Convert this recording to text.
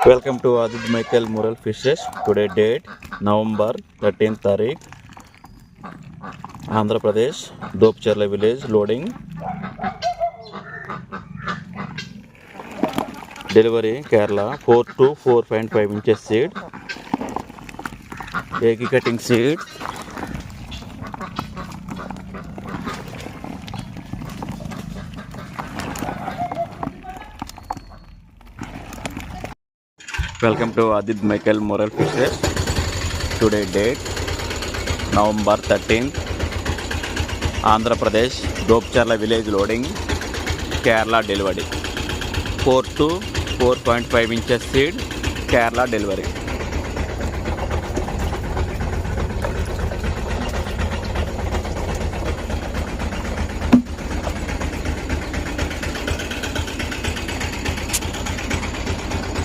Welcome to Adit Michael Mural Fishes. Today date November 13th Tariq, Andhra Pradesh, Dopcherla village loading. Delivery Kerala 4 to 4.5 inches seed. Egg cutting seed. Welcome to Adit Michael Mural Fishes. Today date November 13th, Andhra Pradesh, Dopcherla village loading, Kerala delivery. 4 to 4.5 inches seed, Kerala delivery.